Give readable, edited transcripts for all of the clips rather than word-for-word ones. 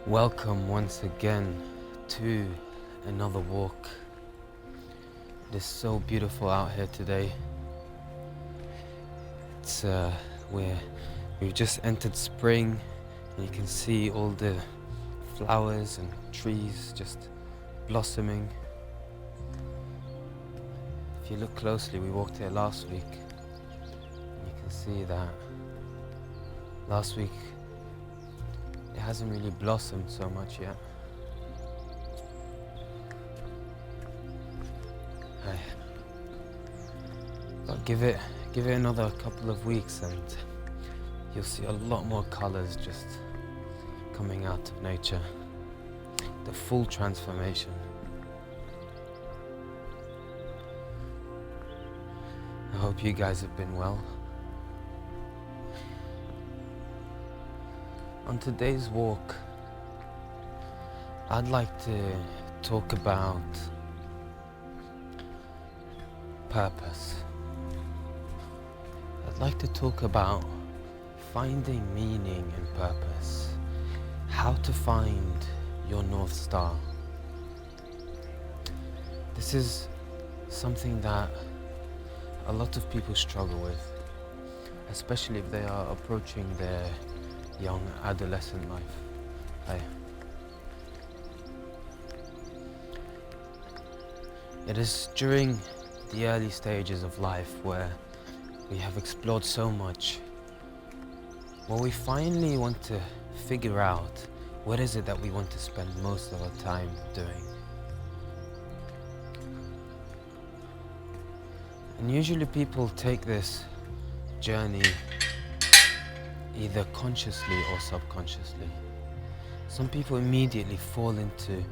Welcome once again to another walk. It is so beautiful out here today. It's we've just entered spring, and you can see all the flowers and trees just blossoming. If you look closely, we walked here last week, and you can see that last week it hasn't really blossomed so much yet. But give it another couple of weeks and you'll see a lot more colors just coming out of nature. The full transformation. I hope you guys have been well. On today's walk, I'd like to talk about purpose. I'd like to talk about finding meaning and purpose. How to find your North Star. This is something that a lot of people struggle with, especially if they are approaching their young adolescent life. It is during the early stages of life where we have explored so much, where we finally want to figure out what is it that we want to spend most of our time doing. And usually people take this journey either consciously or subconsciously. Some people immediately fall into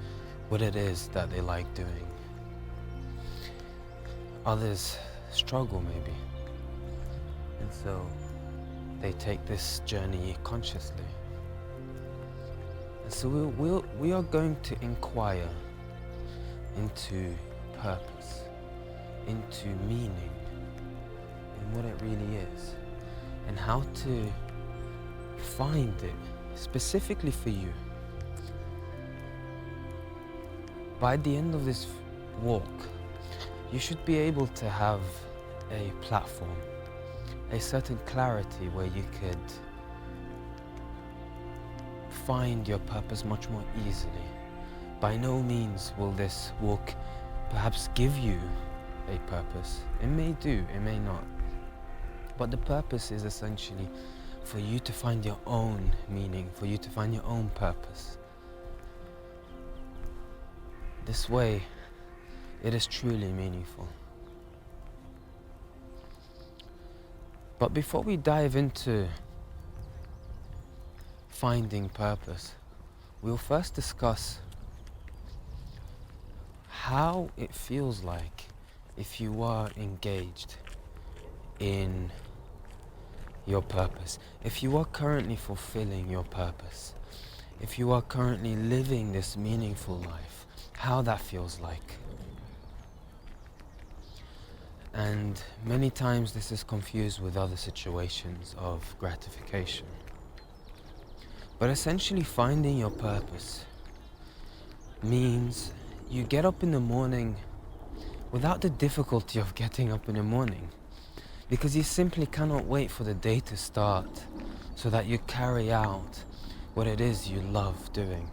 what it is that they like doing. Others struggle maybe. And so they take this journey consciously. And so we are going to inquire into purpose, into meaning, and what it really is, and how to find it specifically for you. By the end of this walk, you should be able to have a platform, a certain clarity where you could find your purpose much more easily. By no means will this walk perhaps give you a purpose. It may do, it may not. But the purpose is essentially for you to find your own meaning, for you to find your own purpose. This way, it is truly meaningful. But before we dive into finding purpose, we'll first discuss how it feels like if you are engaged in your purpose, if you are currently fulfilling your purpose, if you are currently living this meaningful life, how that feels like. And many times this is confused with other situations of gratification. But essentially finding your purpose means you get up in the morning without the difficulty of getting up in the morning, because you simply cannot wait for the day to start so that you carry out what it is you love doing.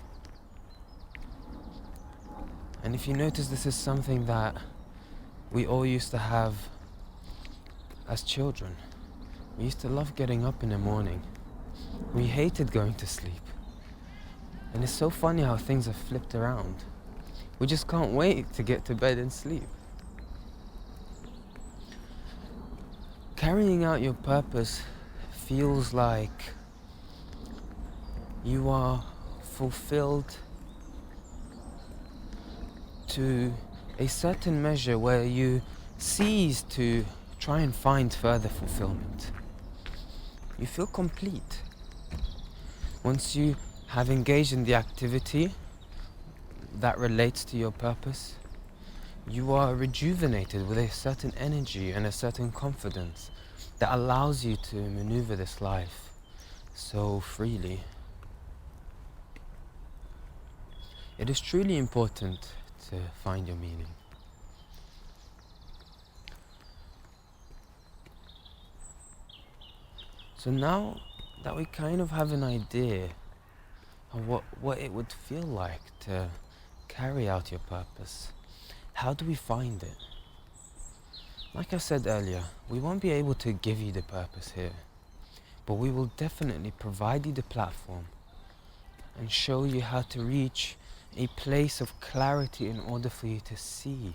And if you notice, this is something that we all used to have as children. We used to love getting up in the morning. We hated going to sleep. And it's so funny how things have flipped around. We just can't wait to get to bed and sleep. Carrying out your purpose feels like you are fulfilled to a certain measure where you cease to try and find further fulfillment. You feel complete. Once you have engaged in the activity that relates to your purpose, you are rejuvenated with a certain energy and a certain confidence that allows you to maneuver this life so freely. It is truly important to find your meaning. So now that we kind of have an idea of what it would feel like to carry out your purpose, how do we find it? Like I said earlier, we won't be able to give you the purpose here, but we will definitely provide you the platform and show you how to reach a place of clarity in order for you to see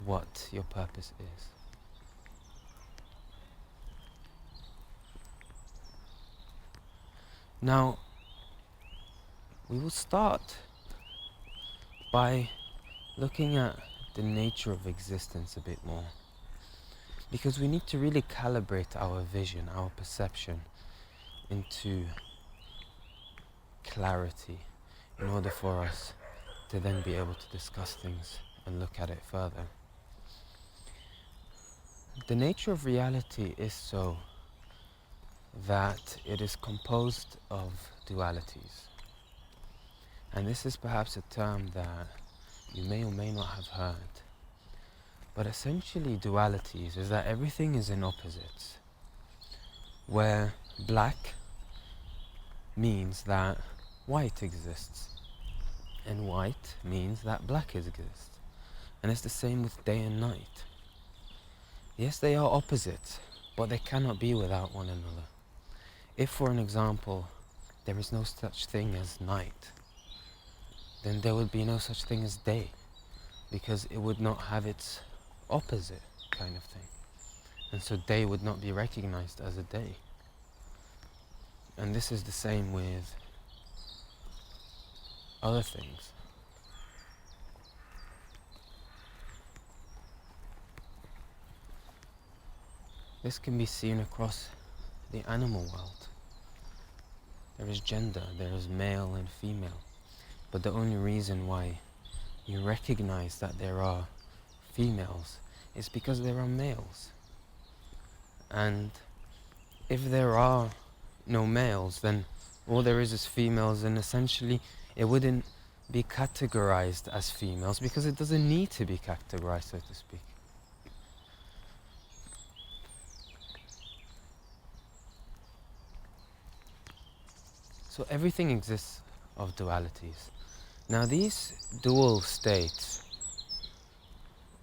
what your purpose is. Now, we will start by looking at the nature of existence a bit more, because we need to really calibrate our vision, our perception into clarity in order for us to then be able to discuss things and look at it further. The nature of reality is so that it is composed of dualities. And this is perhaps a term that you may or may not have heard. But essentially dualities is that everything is in opposites, where black means that white exists, and white means that black exists. And it's the same with day and night. Yes, they are opposites, but they cannot be without one another. If, for an example, there is no such thing as night, then there would be no such thing as day, because it would not have its opposite kind of thing. And so day would not be recognized as a day. And this is the same with other things. This can be seen across the animal world. There is gender, there is male and female. But the only reason why you recognize that there are females is because there are males. And if there are no males, then all there is females, and essentially it wouldn't be categorized as females because it doesn't need to be categorized, so to speak. So everything exists of dualities. Now these dual states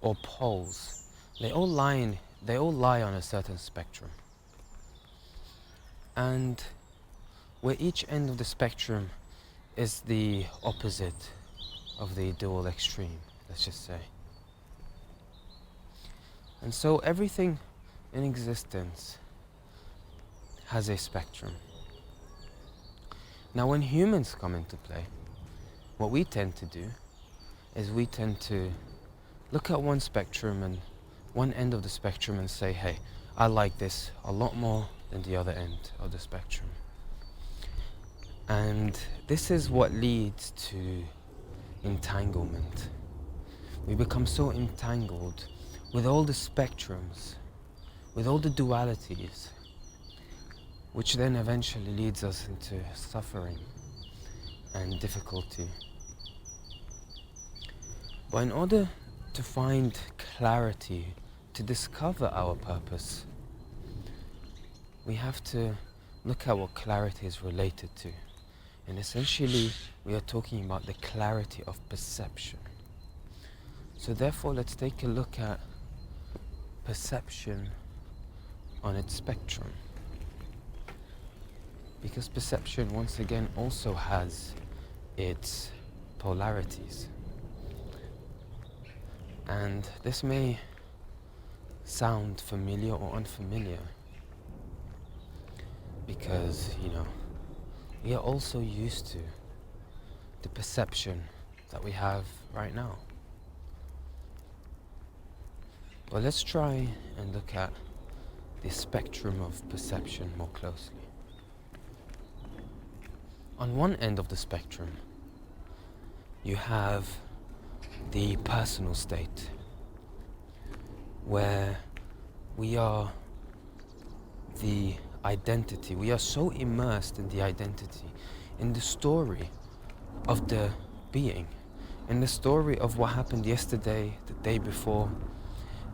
or poles, they all lie on a certain spectrum. And where each end of the spectrum is the opposite of the dual extreme, let's just say. And so everything in existence has a spectrum. Now when humans come into play, what we tend to do is we tend to look at one spectrum and one end of the spectrum and say, hey, I like this a lot more than the other end of the spectrum. And this is what leads to entanglement. We become so entangled with all the spectrums, with all the dualities, which then eventually leads us into suffering and difficulty. But in order to find clarity, to discover our purpose, we have to look at what clarity is related to. And essentially, we are talking about the clarity of perception. So therefore, let's take a look at perception on its spectrum. Because perception, once again, also has its polarities. And this may sound familiar or unfamiliar because, we are also used to the perception that we have right now. But let's try and look at the spectrum of perception more closely. On one end of the spectrum, you have the personal state, where we are the identity. We are so immersed in the identity, in the story of the being, in the story of what happened yesterday, the day before,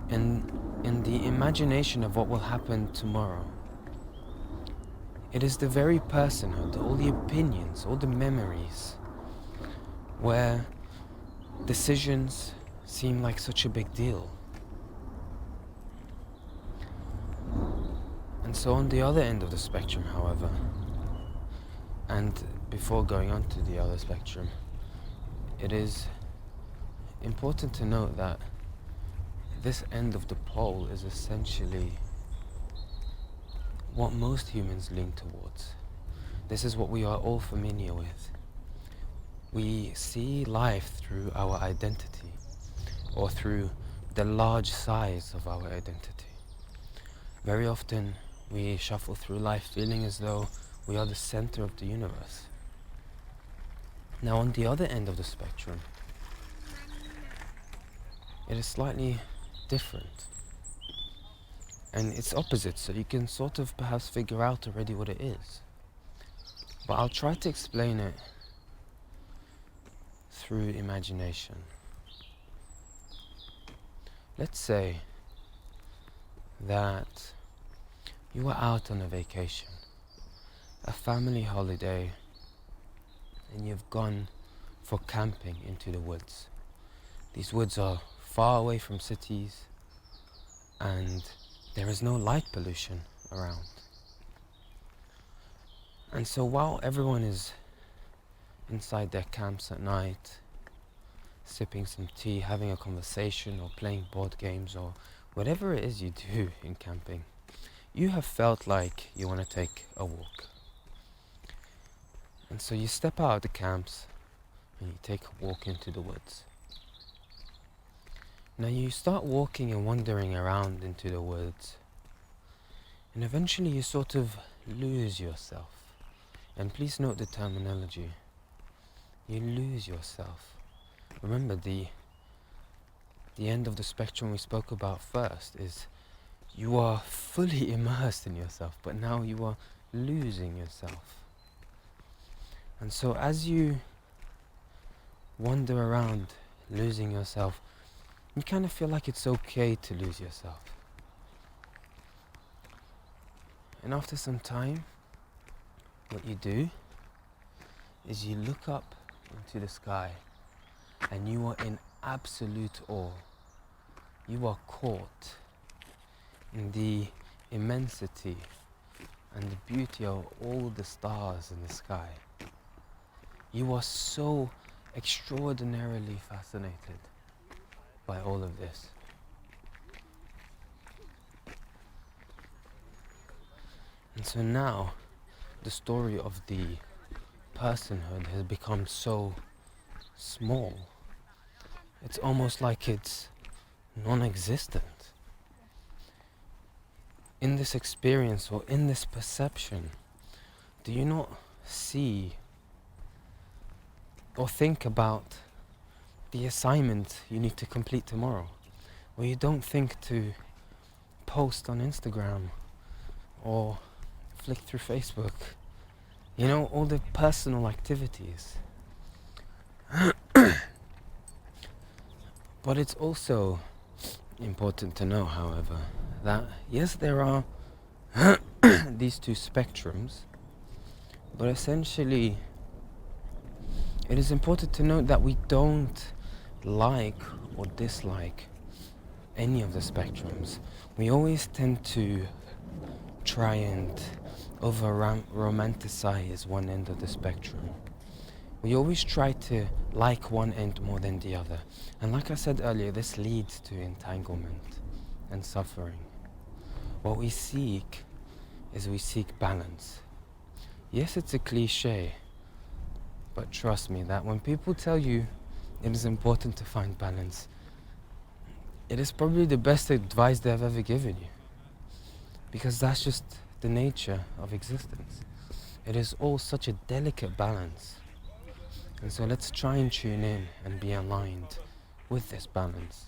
and in the imagination of what will happen tomorrow. It is the very personhood, all the opinions, all the memories, where decisions seem like such a big deal. And so on the other end of the spectrum, however, and before going on to the other spectrum, it is important to note that this end of the pole is essentially what most humans lean towards. This is what we are all familiar with. We see life through our identity, or through the large size of our identity. Very often we shuffle through life feeling as though we are the center of the universe. Now on the other end of the spectrum, it is slightly different. And it's opposite, so you can sort of perhaps figure out already what it is. But I'll try to explain it through imagination. Let's say that you are out on a vacation, a family holiday, and you've gone for camping into the woods. These woods are far away from cities, and there is no light pollution around. And so while everyone is inside their camps at night, sipping some tea, having a conversation, or playing board games, or whatever it is you do in camping, you have felt like you want to take a walk. And so you step out of the camps and you take a walk into the woods. Now you start walking and wandering around into the woods, and eventually you sort of lose yourself. And please note the terminology. You lose yourself. Remember, the end of the spectrum we spoke about first is you are fully immersed in yourself, but now you are losing yourself. And so as you wander around losing yourself, you kind of feel like it's okay to lose yourself. And after some time, what you do is you look up into the sky and you are in absolute awe. You are caught in the immensity and the beauty of all the stars in the sky. You are so extraordinarily fascinated by all of this. And so now the story of the personhood has become so small. It's almost like it's non-existent. In this experience or in this perception, do you not see or think about the assignment you need to complete tomorrow? Or you don't think to post on Instagram or flick through Facebook? You know, all the personal activities. But it's also important to know, however, that yes, there are these two spectrums, but essentially it is important to note that we don't like or dislike any of the spectrums. We always tend to try and romanticize one end of the spectrum. We always try to like one end more than the other. And like I said earlier, this leads to entanglement and suffering. What we seek is we seek balance. Yes, it's a cliche, but trust me that when people tell you it is important to find balance, it is probably the best advice they have ever given you. Because that's just the nature of existence. It is all such a delicate balance. And so let's try and tune in and be aligned with this balance.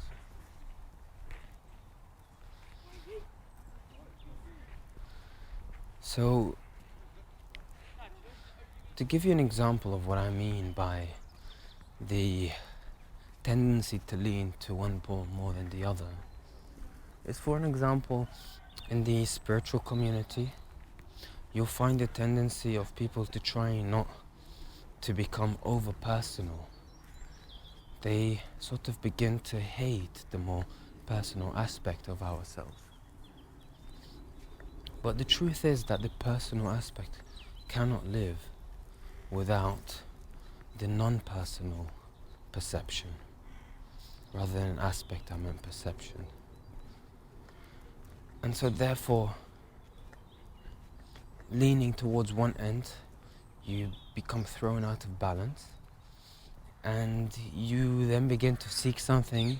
So, to give you an example of what I mean by the tendency to lean to one pole more than the other is, for an example, in the spiritual community, you'll find a tendency of people to try not to become over personal. They sort of begin to hate the more personal aspect of ourselves. But the truth is that the personal aspect cannot live without the non-personal perception. Rather than aspect, I meant perception. And so therefore, leaning towards one end, you become thrown out of balance, and you then begin to seek something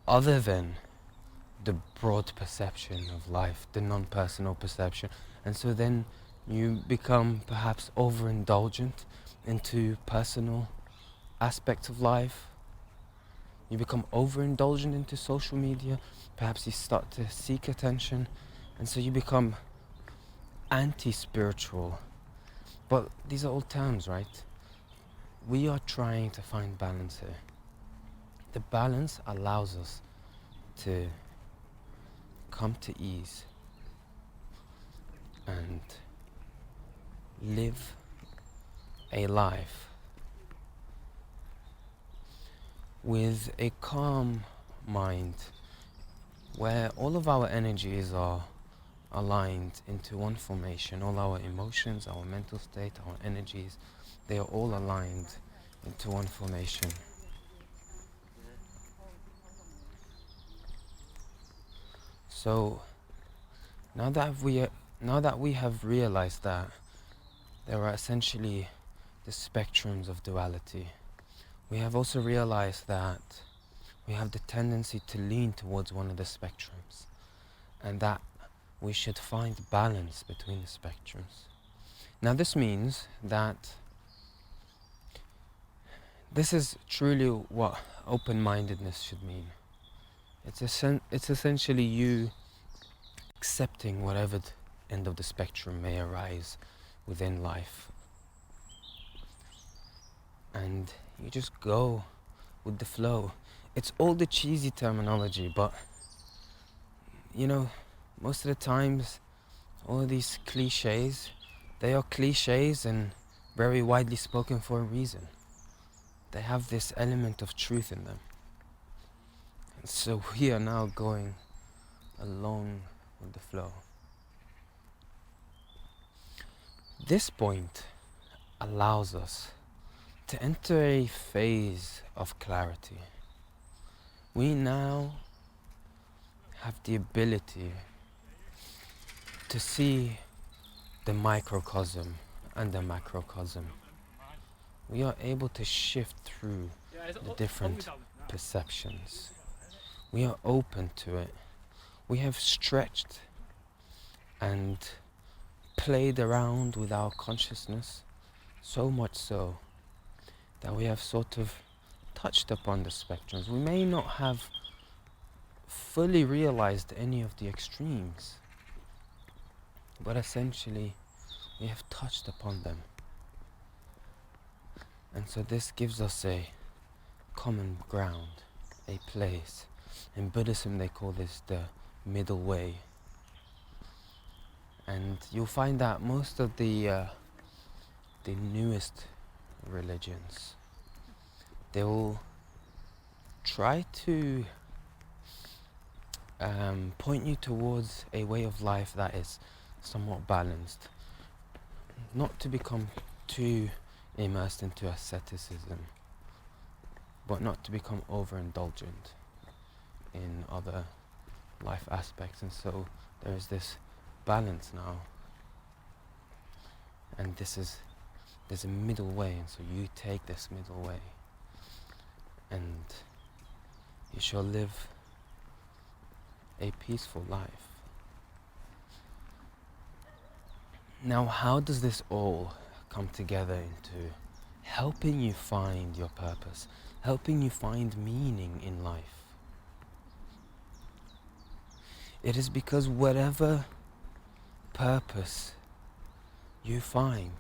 other than the broad perception of life, the non-personal perception. And so then you become perhaps overindulgent into personal aspects of life. You become overindulgent into social media. Perhaps you start to seek attention, and so you become anti-spiritual. But these are all terms, right? We are trying to find balance here. The balance allows us to come to ease and live a life with a calm mind, where all of our energies are aligned into one formation. All our emotions, our mental state, our energies, they are all aligned into one formation. So now that we have realized that there are essentially the spectrums of duality, we have also realized that we have the tendency to lean towards one of the spectrums, and that we should find balance between the spectrums. Now this means that this is truly what open-mindedness should mean. It's essentially you accepting whatever end of the spectrum may arise within life, and you just go with the flow. It's all the cheesy terminology, but you know, most of the times all of these cliches, they are cliches and very widely spoken for a reason. They have this element of truth in them. And so we are now going along with the flow. This point allows us to enter a phase of clarity. We now have the ability to see the microcosm and the macrocosm. We are able to shift through the different perceptions. We are open to it. We have stretched and played around with our consciousness, so much so that we have sort of touched upon the spectrums. We may not have fully realized any of the extremes, but essentially we have touched upon them. And so this gives us a common ground, a place. In Buddhism they call this the middle way. And you'll find that most of the newest religions, they will try to point you towards a way of life that is somewhat balanced, not to become too immersed into asceticism, but not to become overindulgent in other life aspects. And so there is this balance now, and there's a middle way, and so you take this middle way and you shall live a peaceful life. Now, how does this all come together into helping you find your purpose, helping you find meaning in life? It is because whatever purpose you find,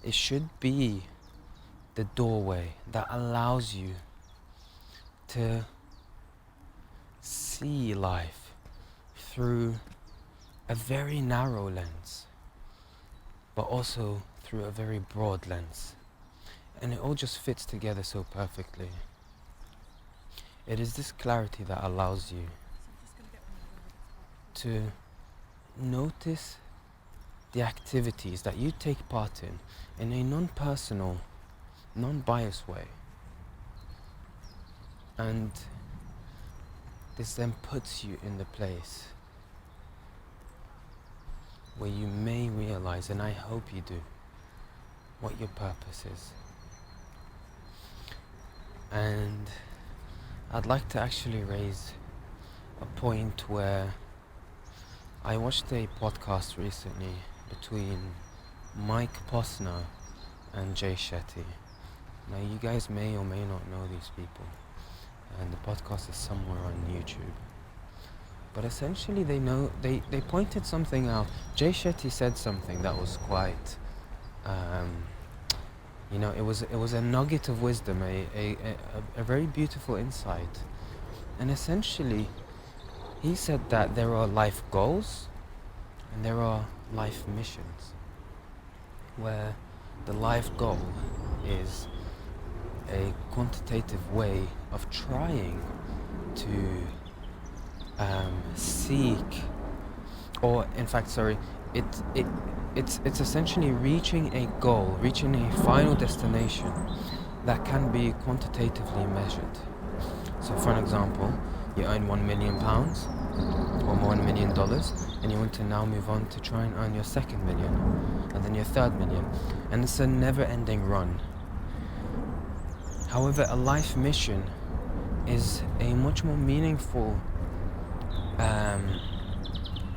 it should be the doorway that allows you to see life through a very narrow lens, but also through a very broad lens. And it all just fits together so perfectly. It is this clarity that allows you to notice the activities that you take part in a non-personal, non-biased way. And this then puts you in the place where you may realize, and I hope you do, what your purpose is. And I'd like to actually raise a point where I watched a podcast recently between Mike Posner and Jay Shetty. Now you guys may or may not know these people, and the podcast is somewhere on YouTube. But essentially they pointed something out. Jay Shetty said something that was quite, it was a nugget of wisdom, a very beautiful insight. And essentially, he said that there are life goals and there are life missions, where the life goal is a quantitative way of trying to seek, or in fact, it's essentially reaching a goal, reaching a final destination that can be quantitatively measured. So for an example, you earn £1 million or $1 million, and you want to now move on to try and earn your second million, and then your third million, and it's a never-ending run. However, a life mission is a much more meaningful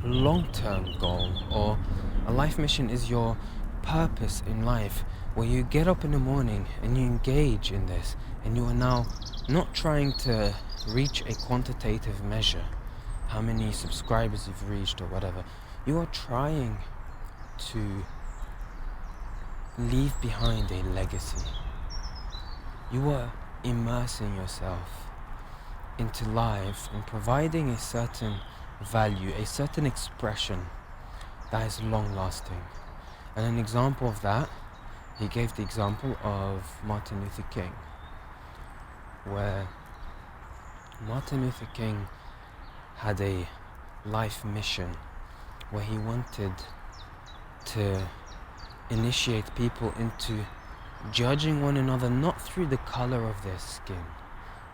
long-term goal, or a life mission is your purpose in life, where you get up in the morning and you engage in this, and you are now not trying to reach a quantitative measure, how many subscribers you've reached or whatever. You are trying to leave behind a legacy. You are immersing yourself into life and providing a certain value, a certain expression that is long-lasting. And an example of that, he gave the example of Martin Luther King, where Martin Luther King had a life mission where he wanted to initiate people into judging one another not through the color of their skin,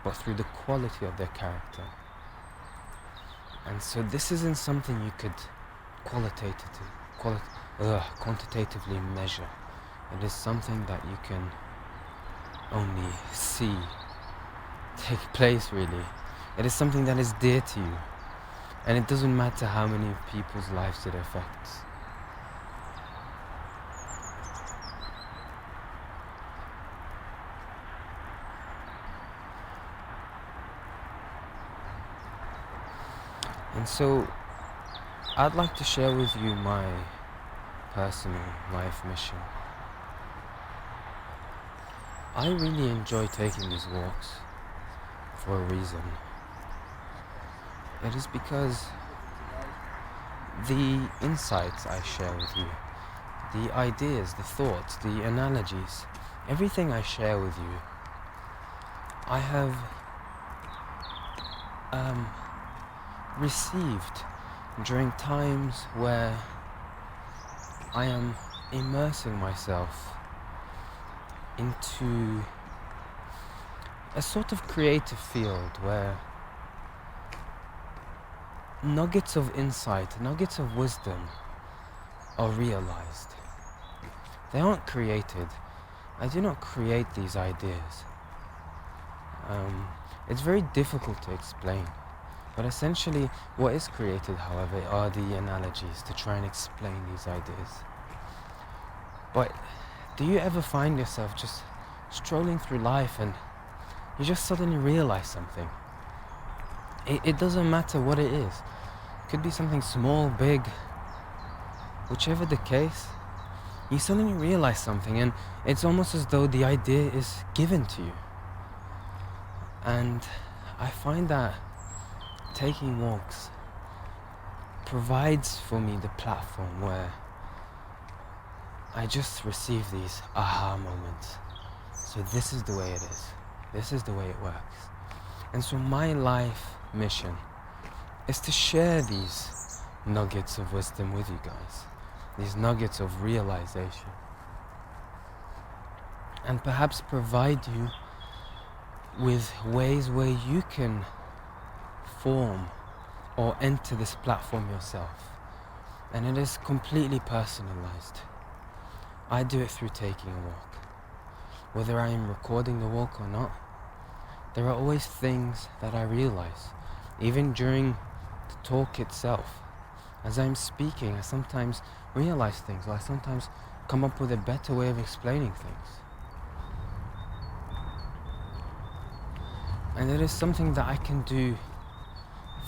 but through the quality of their character. And so this isn't something you could quantitatively measure. It is something that you can only see take place, really. It is something that is dear to you, and it doesn't matter how many people's lives it affects. And so, I'd like to share with you my personal life mission. I really enjoy taking these walks for a reason. It is because the insights I share with you, the ideas, the thoughts, the analogies, everything I share with you, I have received during times where I am immersing myself into a sort of creative field where nuggets of insight, nuggets of wisdom are realized. They aren't created. I do not create these ideas. It's very difficult to explain. But essentially, what is created, however, are the analogies to try and explain these ideas. But do you ever find yourself just strolling through life and you just suddenly realize something? It doesn't matter what it is. It could be something small, big, whichever the case. you suddenly realize something, and it's almost as though the idea is given to you. And I find that taking walks provides for me the platform where I just receive these aha moments. So this is the way it is. This is the way it works. And so my life mission is to share these nuggets of wisdom with you guys. These nuggets of realization. And perhaps provide you with ways where you can form or enter this platform yourself. And it is completely personalized. I do it through taking a walk. Whether I am recording the walk or not, there are always things that I realize, even during the talk itself. As I'm speaking, I sometimes realize things, or I sometimes come up with a better way of explaining things. And it is something that I can do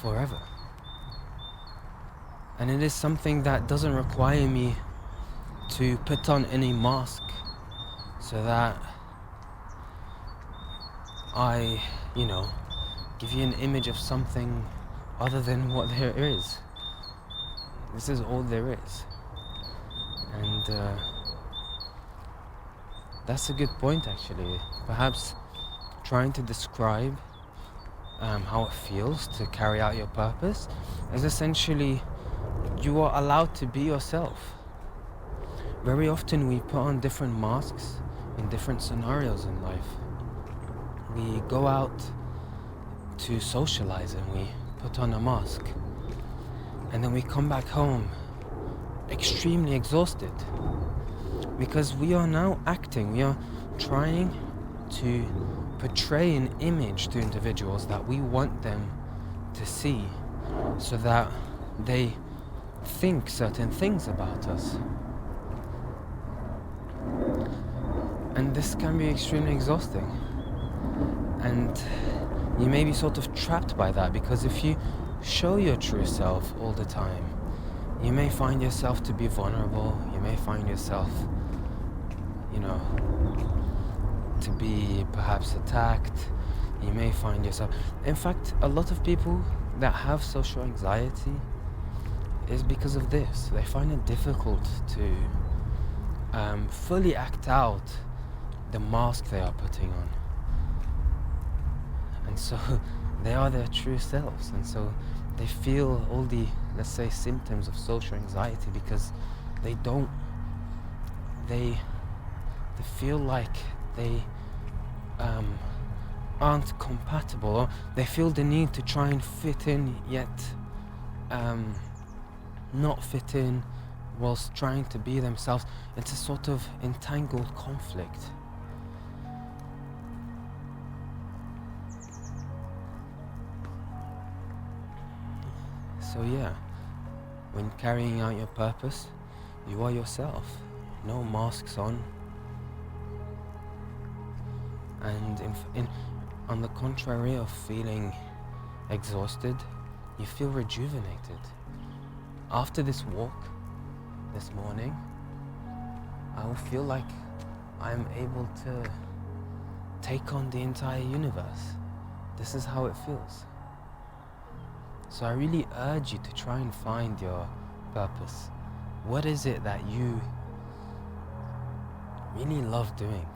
forever. And it is something that doesn't require me to put on any mask so that I, give you an image of something other than what there is. This is all there is. And that's a good point, actually. Perhaps trying to describe how it feels to carry out your purpose is essentially you are allowed to be yourself. Very often we put on different masks in different scenarios in life. We go out to socialize and we put on a mask. And then we come back home extremely exhausted. Because we are now acting, we are trying to portray an image to individuals that we want them to see so that they think certain things about us. And this can be extremely exhausting. And you may be sort of trapped by that, because if you show your true self all the time, you may find yourself to be vulnerable, you may find yourself, to be perhaps attacked, you may find yourself... In fact, a lot of people that have social anxiety is because of this. They find it difficult to fully act out the mask they are putting on. And so they are their true selves, and so they feel all the, let's say, symptoms of social anxiety because they feel like they aren't compatible, or they feel the need to try and fit in yet not fit in whilst trying to be themselves. It's a sort of entangled conflict. So yeah, when carrying out your purpose, you are yourself. No masks on. And on the contrary of feeling exhausted, you feel rejuvenated. After this walk, this morning, I will feel like I'm able to take on the entire universe. This is how it feels. So I really urge you to try and find your purpose. What is it that you really love doing?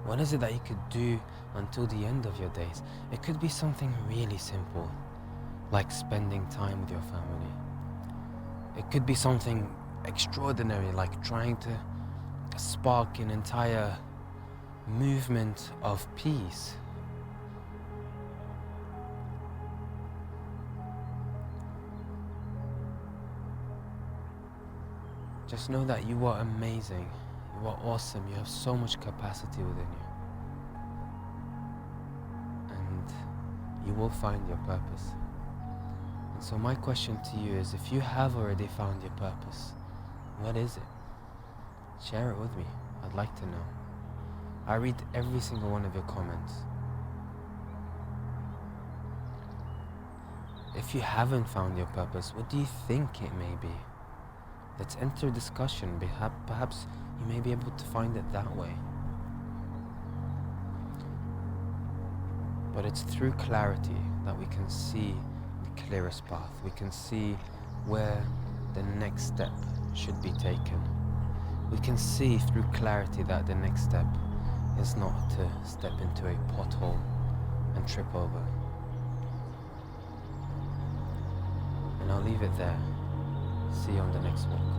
What is it that you could do until the end of your days? It could be something really simple, like spending time with your family. It could be something extraordinary, like trying to spark an entire movement of peace. Just know that you are amazing, you are awesome, you have so much capacity within you. And you will find your purpose. And so my question to you is, if you have already found your purpose, what is it? Share it with me, I'd like to know. I read every single one of your comments. If you haven't found your purpose, what do you think it may be? Let's enter discussion. Perhaps you may be able to find it that way. But it's through clarity that we can see the clearest path. We can see where the next step should be taken. We can see through clarity that the next step is not to step into a pothole and trip over. And I'll leave it there. See you on the next walk.